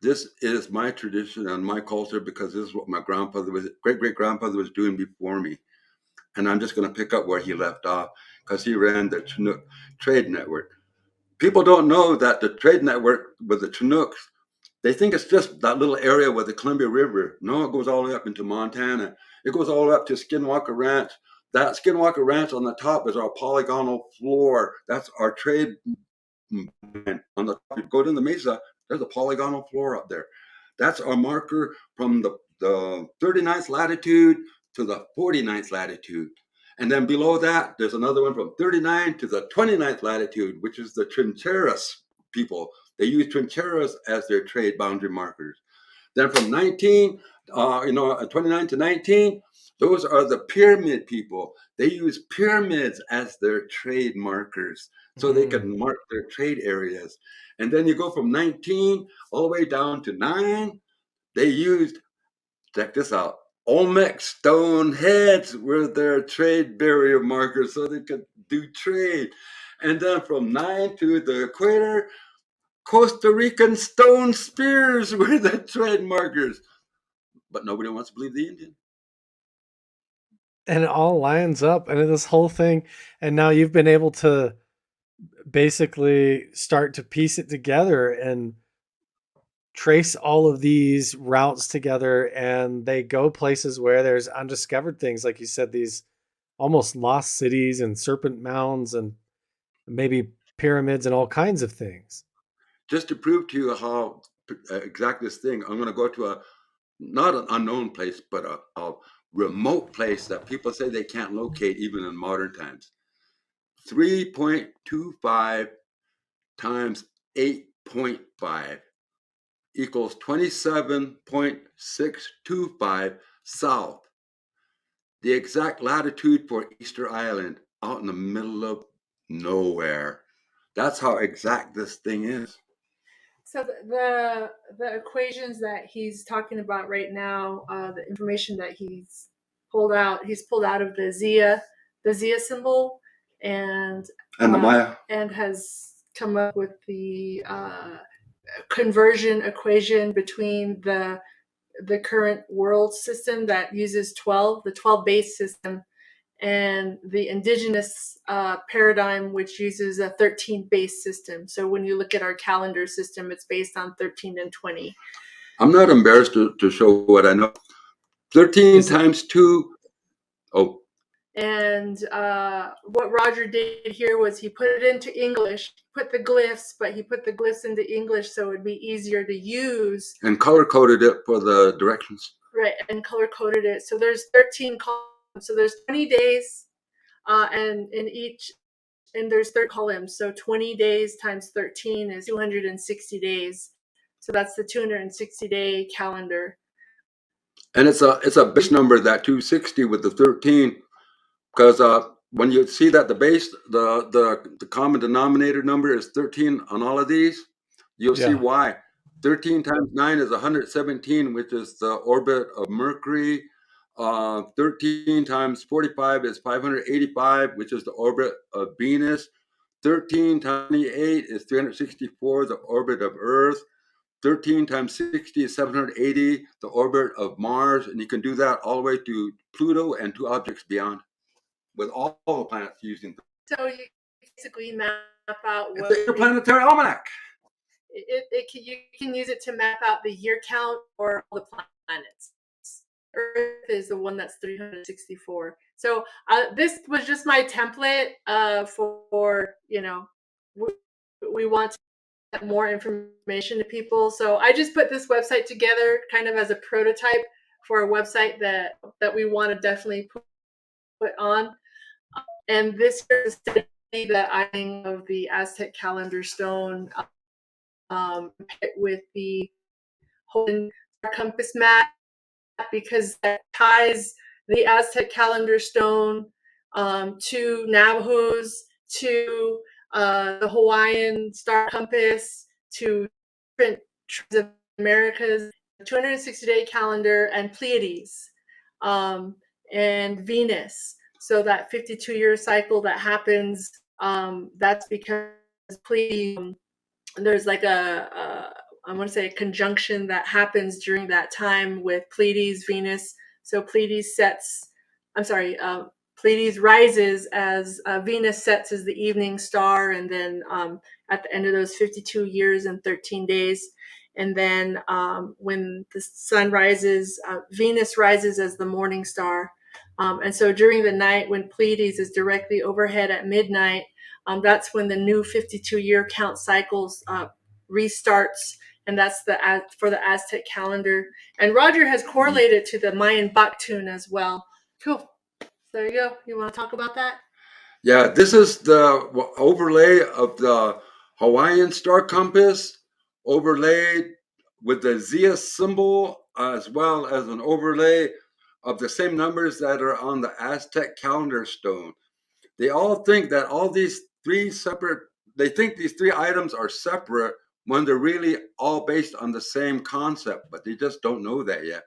this is my tradition and my culture because this is what my great-great-grandfather was doing before me. And I'm just going to pick up where he left off because he ran the Chinook trade network. People don't know that the trade network with the Chinooks, they think it's just that little area with the Columbia River. No, it goes all the way up into Montana. It goes all the way up to Skinwalker Ranch. That Skinwalker Ranch on the top is our polygonal floor. That's our trade. On the top, you go to the mesa, there's a polygonal floor up there. That's our marker from the 39th latitude to the 49th latitude. And then below that, there's another one from 39 to the 29th latitude, which is the Trincheras people. They use Trincheras as their trade boundary markers. Then from 29 to 19, those are the pyramid people. They use pyramids as their trade markers so they can mark their trade areas. And then you go from 19 all the way down to 9. They used, check this out, Olmec stone heads were their trade barrier markers so they could do trade. And then from 9 to the equator, Costa Rican stone spears were the trade markers. But nobody wants to believe the Indian. And it all lines up, and this whole thing, and now you've been able to basically start to piece it together and trace all of these routes together, and they go places where there's undiscovered things, like you said, these almost lost cities and serpent mounds and maybe pyramids and all kinds of things. Just to prove to you how exact this thing, I'm going to go to not an unknown place, but a remote place that people say they can't locate even in modern times. 3.25 times 8.5 equals 27.625 south. The exact latitude for Easter Island, out in the middle of nowhere. That's how exact this thing is. So the equations that he's talking about right now, the information that he's pulled out of the Zia symbol, and the Maya, and has come up with the conversion equation between the current world system that uses 12, the 12 base system, and the indigenous paradigm, which uses a 13 base system. So when you look at our calendar system, it's based on 13 and 20. I'm not embarrassed to show what I know. 13 times 2. Oh. And what Roger did here was he put it into English, put the glyphs, but he put the glyphs into English so it'd be easier to use. And color-coded it for the directions. Right, and color-coded it. So there's 13 columns. So there's 20 days, and there's 30 columns. So 20 days times 13 is 260 days. So that's the 260-day calendar. And it's a base number, that 260 with the 13, because when you see that the base, the common denominator number is 13 on all of these, you'll see why. 13 times 9 is 117, which is the orbit of Mercury. 13 times 45 is 585, which is the orbit of Venus. 13 times 28 is 364, the orbit of Earth. 13 times 60 is 780, the orbit of Mars. And you can do that all the way to Pluto and 2 objects beyond, with all the planets using them. So you basically map out what it's your planetary almanac. You can use it to map out the year count or all the planets. Earth is the one that's 364. So this was just my template for we want to get more information to people. So I just put this website together kind of as a prototype for a website that we want to definitely put on. And this is the eyeing of the Aztec calendar stone with the whole compass map, because that ties the Aztec calendar stone to Navajos, to the Hawaiian star compass, to different tribes of Americas, 260-day calendar, and Pleiades, and Venus. So that 52-year cycle that happens, that's because Pleiades, there's like a I want to say a conjunction that happens during that time with Pleiades, Venus. So Pleiades Pleiades rises as Venus sets as the evening star, and then at the end of those 52 years and 13 days. And then when the sun rises, Venus rises as the morning star. And so during the night when Pleiades is directly overhead at midnight, that's when the new 52-year count cycles restarts, and that's for the Aztec calendar. And Roger has correlated to the Mayan Baktun as well. Cool. There you go. You want to talk about that? Yeah, this is the overlay of the Hawaiian star compass, overlaid with the Zia symbol, as well as an overlay of the same numbers that are on the Aztec calendar stone. They all think that all these they think these three items are separate when they're really all based on the same concept, but they just don't know that yet.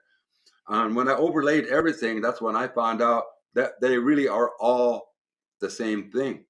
And when I overlaid everything, that's when I found out that they really are all the same thing.